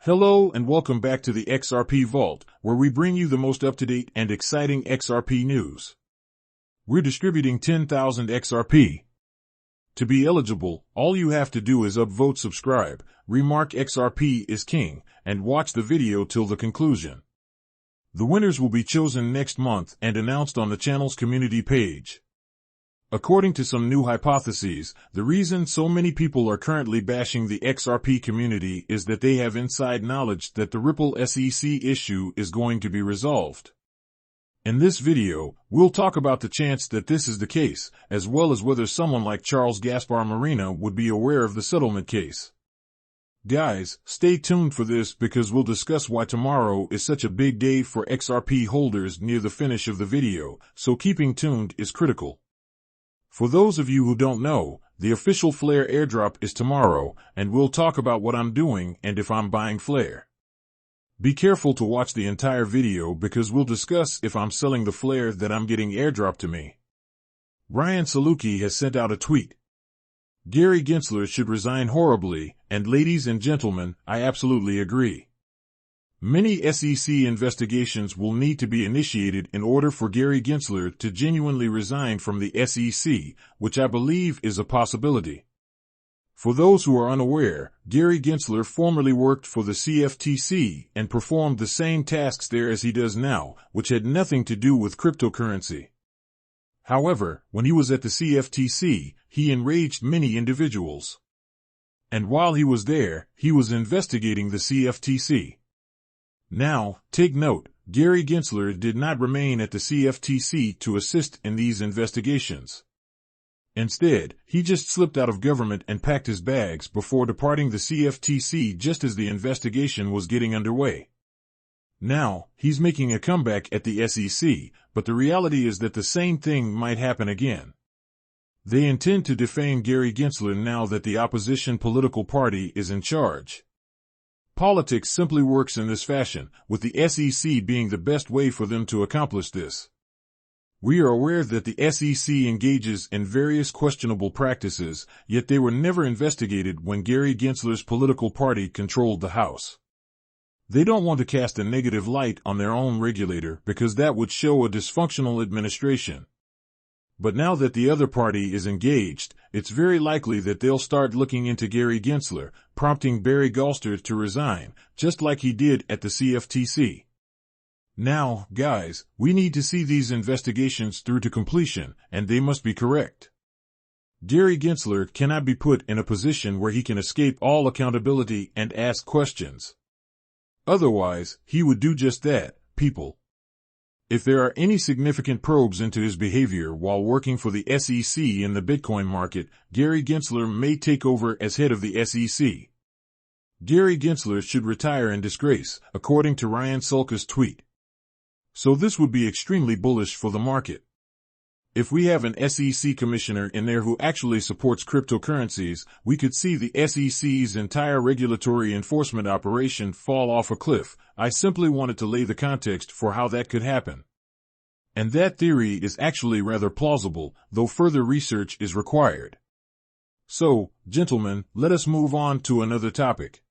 Hello and welcome back to the XRP Vault, where we bring you the most up-to-date and exciting XRP news. We're distributing 10,000 XRP. To be eligible, all you have to do is upvote, subscribe, remark XRP is king, and watch the video till the conclusion. The winners will be chosen next month and announced on the channel's community page. According to some new hypotheses, the reason so many people are currently bashing the XRP community is that they have inside knowledge that the Ripple SEC issue is going to be resolved. In this video, we'll talk about the chance that this is the case, as well as whether someone like Charles Gaspar Marina would be aware of the settlement case. Guys, stay tuned for this because we'll discuss why tomorrow is such a big day for XRP holders near the finish of the video, so keeping tuned is critical. For those of you who don't know, the official Flare airdrop is tomorrow, and we'll talk about what I'm doing and if I'm buying Flare. Be careful to watch the entire video because we'll discuss if I'm selling the Flare that I'm getting airdropped to me. Ryan Saluki has sent out a tweet. Gary Gensler should resign horribly, and ladies and gentlemen, I absolutely agree. Many SEC investigations will need to be initiated in order for Gary Gensler to genuinely resign from the SEC, which I believe is a possibility. For those who are unaware, Gary Gensler formerly worked for the CFTC and performed the same tasks there as he does now, which had nothing to do with cryptocurrency. However, when he was at the CFTC, he enraged many individuals. And while he was there, he was investigating the CFTC. Now, take note, Gary Gensler did not remain at the CFTC to assist in these investigations. Instead, he just slipped out of government and packed his bags before departing the CFTC just as the investigation was getting underway. Now, he's making a comeback at the SEC, but the reality is that the same thing might happen again. They intend to defame Gary Gensler now that the opposition political party is in charge. Politics simply works in this fashion, with the SEC being the best way for them to accomplish this. We are aware that the SEC engages in various questionable practices, yet they were never investigated when Gary Gensler's political party controlled the House. They don't want to cast a negative light on their own regulator because that would show a dysfunctional administration. But now that the other party is engaged, it's very likely that they'll start looking into Gary Gensler, prompting Barry Gensler to resign, just like he did at the CFTC. Now, guys, we need to see these investigations through to completion, and they must be correct. Gary Gensler cannot be put in a position where he can escape all accountability and ask questions. Otherwise, he would do just that, people. If there are any significant probes into his behavior while working for the SEC in the Bitcoin market, Gary Gensler may take over as head of the SEC. Gary Gensler should retire in disgrace, according to Ryan Sulka's tweet. So this would be extremely bullish for the market. If we have an SEC commissioner in there who actually supports cryptocurrencies, we could see the SEC's entire regulatory enforcement operation fall off a cliff. I simply wanted to lay the context for how that could happen. And that theory is actually rather plausible, though further research is required. So, gentlemen, let us move on to another topic.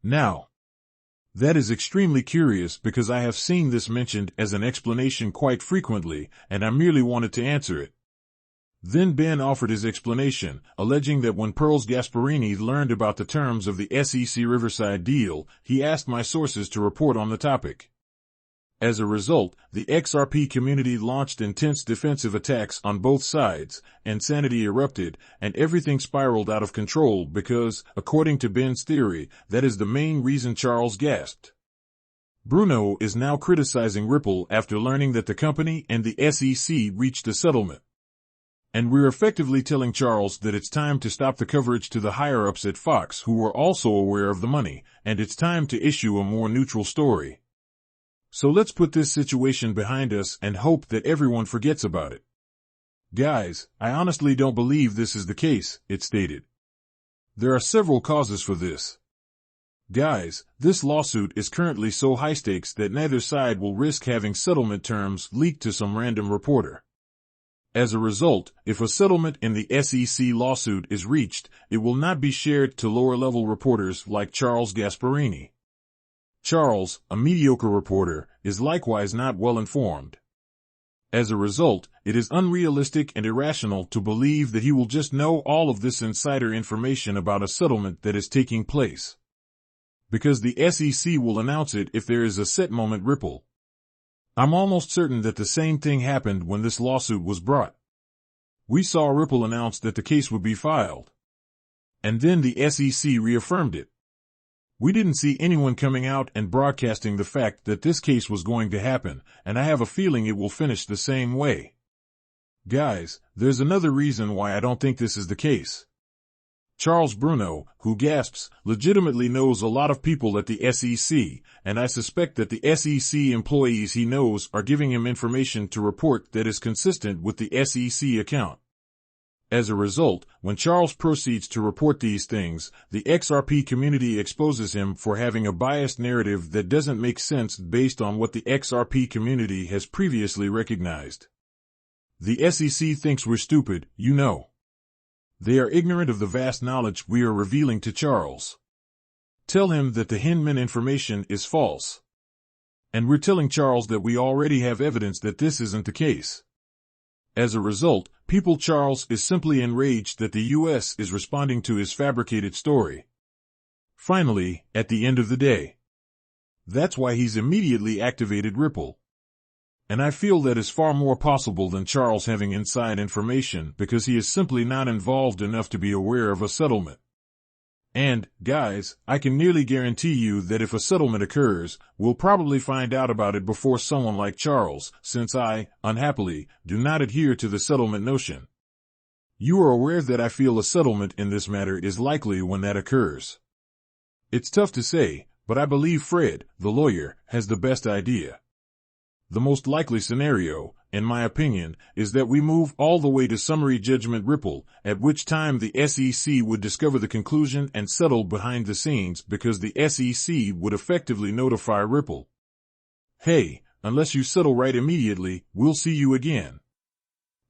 Now, that is extremely curious because I have seen this mentioned as an explanation quite frequently, and I merely wanted to answer it. Then Ben offered his explanation, alleging that when Charles Gasparini learned about the terms of the SEC Riverside deal, he asked my sources to report on the topic. As a result, the XRP community launched intense defensive attacks on both sides, insanity erupted, and everything spiraled out of control because, according to Ben's theory, that is the main reason Charles gasped. Bruno is now criticizing Ripple after learning that the company and the SEC reached a settlement. And we're effectively telling Charles that it's time to stop the coverage to the higher-ups at Fox who were also aware of the money, and it's time to issue a more neutral story. So let's put this situation behind us and hope that everyone forgets about it. Guys, I honestly don't believe this is the case, it stated. There are several causes for this. Guys, this lawsuit is currently so high stakes that neither side will risk having settlement terms leaked to some random reporter. As a result, if a settlement in the SEC lawsuit is reached, it will not be shared to lower-level reporters like Charles Gasparini. Charles, a mediocre reporter, is likewise not well informed. As a result, it is unrealistic and irrational to believe that he will just know all of this insider information about a settlement that is taking place. Because the SEC will announce it if there is a set moment ripple. I'm almost certain that the same thing happened when this lawsuit was brought. We saw Ripple announce that the case would be filed. And then the SEC reaffirmed it. We didn't see anyone coming out and broadcasting the fact that this case was going to happen, and I have a feeling it will finish the same way. Guys, there's another reason why I don't think this is the case. Charles Bruno, who gasps, legitimately knows a lot of people at the SEC, and I suspect that the SEC employees he knows are giving him information to report that is consistent with the SEC account. As a result, when Charles proceeds to report these things, the XRP community exposes him for having a biased narrative that doesn't make sense based on what the XRP community has previously recognized. The SEC thinks we're stupid, you know. They are ignorant of the vast knowledge we are revealing to Charles. Tell him that the Hinman information is false. And we're telling Charles that we already have evidence that this isn't the case. As a result, Charles is simply enraged that the U.S. is responding to his fabricated story. Finally, at the end of the day. That's why he's immediately activated Ripple. And I feel that is far more possible than Charles having inside information because he is simply not involved enough to be aware of a settlement. And, guys, I can nearly guarantee you that if a settlement occurs, we'll probably find out about it before someone like Charles, since I, unhappily, do not adhere to the settlement notion. You are aware that I feel a settlement in this matter is likely when that occurs. It's tough to say, but I believe Fred, the lawyer, has the best idea. The most likely scenario, in my opinion, is that we move all the way to summary judgment Ripple, at which time the SEC would discover the conclusion and settle behind the scenes because the SEC would effectively notify Ripple. Hey, unless you settle right immediately, we'll see you again.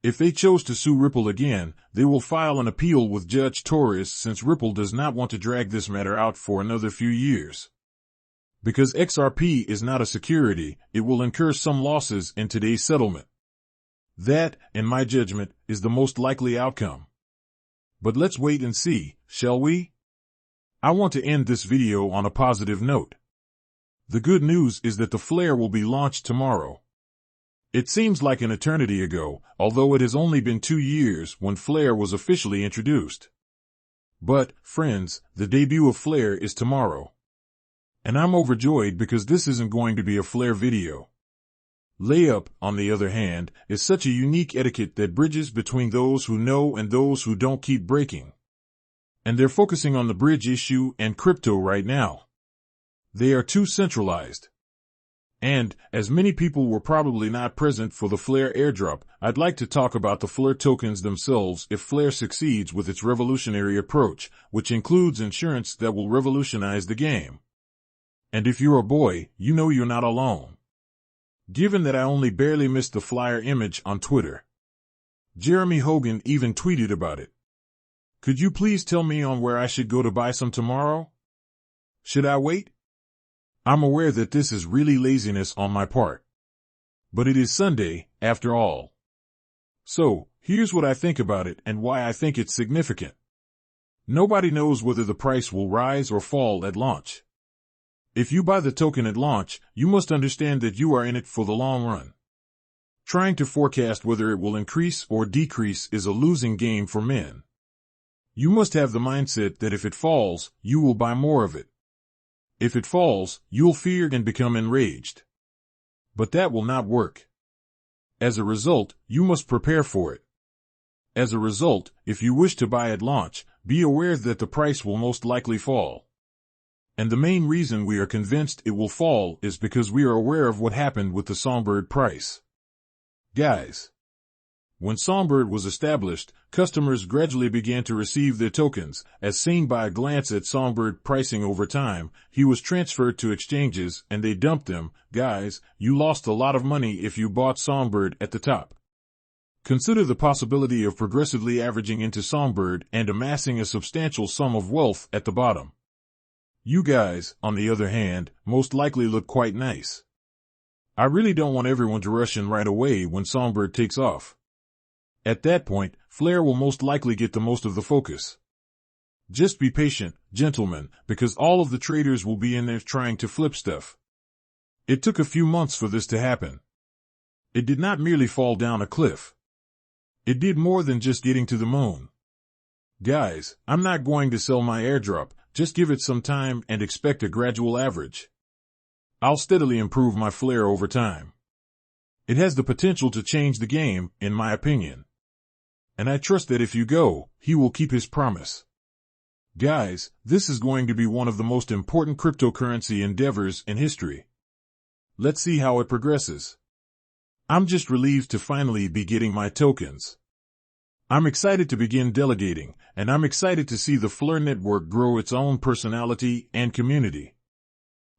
If they chose to sue Ripple again, they will file an appeal with Judge Torres since Ripple does not want to drag this matter out for another few years. Because XRP is not a security, it will incur some losses in today's settlement. That, in my judgment, is the most likely outcome. But let's wait and see, shall we? I want to end this video on a positive note. The good news is that the flare will be launched tomorrow. It seems like an eternity ago, although it has only been 2 years when Flare was officially introduced. But, friends, the debut of Flare is tomorrow. And I'm overjoyed because this isn't going to be a Flare video. Layup, on the other hand, is such a unique etiquette that bridges between those who know and those who don't keep breaking. And they're focusing on the bridge issue and crypto right now. They are too centralized. And, as many people were probably not present for the Flare airdrop, I'd like to talk about the Flare tokens themselves if Flare succeeds with its revolutionary approach, which includes insurance that will revolutionize the game. And if you're a boy, you know you're not alone. Given that I only barely missed the flyer image on Twitter. Jeremy Hogan even tweeted about it. Could you please tell me on where I should go to buy some tomorrow? Should I wait? I'm aware that this is really laziness on my part. But it is Sunday, after all. So, here's what I think about it and why I think it's significant. Nobody knows whether the price will rise or fall at launch. If you buy the token at launch, you must understand that you are in it for the long run. Trying to forecast whether it will increase or decrease is a losing game for men. You must have the mindset that if it falls, you will buy more of it. If it falls, you'll fear and become enraged. But that will not work. As a result, you must prepare for it. As a result, if you wish to buy at launch, be aware that the price will most likely fall. And the main reason we are convinced it will fall is because we are aware of what happened with the Songbird price. Guys, when Songbird was established, customers gradually began to receive their tokens. As seen by a glance at Songbird pricing over time, he was transferred to exchanges and they dumped them. Guys, you lost a lot of money if you bought Songbird at the top. Consider the possibility of progressively averaging into Songbird and amassing a substantial sum of wealth at the bottom. You guys, on the other hand, most likely look quite nice. I really don't want everyone to rush in right away when Songbird takes off. At that point, Flare will most likely get the most of the focus. Just be patient, gentlemen, because all of the traders will be in there trying to flip stuff. It took a few months for this to happen. It did not merely fall down a cliff. It did more than just getting to the moon. Guys, I'm not going to sell my airdrop, just give it some time and expect a gradual average. I'll steadily improve my Flare over time. It has the potential to change the game, in my opinion. And I trust that if you go, he will keep his promise. Guys, this is going to be one of the most important cryptocurrency endeavors in history. Let's see how it progresses. I'm just relieved to finally be getting my tokens. I'm excited to begin delegating, and I'm excited to see the Flare network grow its own personality and community.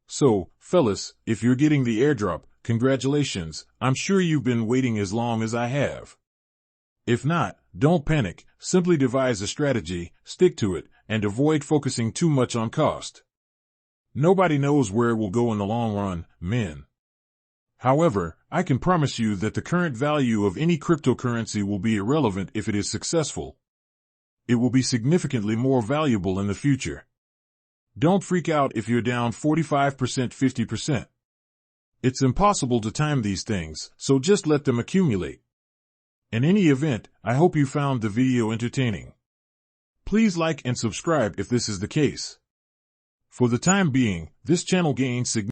So, fellas, if you're getting the airdrop, congratulations, I'm sure you've been waiting as long as I have. If not, don't panic, simply devise a strategy, stick to it, and avoid focusing too much on cost. Nobody knows where it will go in the long run, men. However, I can promise you that the current value of any cryptocurrency will be irrelevant if it is successful. It will be significantly more valuable in the future. Don't freak out if you're down 45%, 50%. It's impossible to time these things, so just let them accumulate. In any event, I hope you found the video entertaining. Please like and subscribe if this is the case. For the time being, this channel gains significant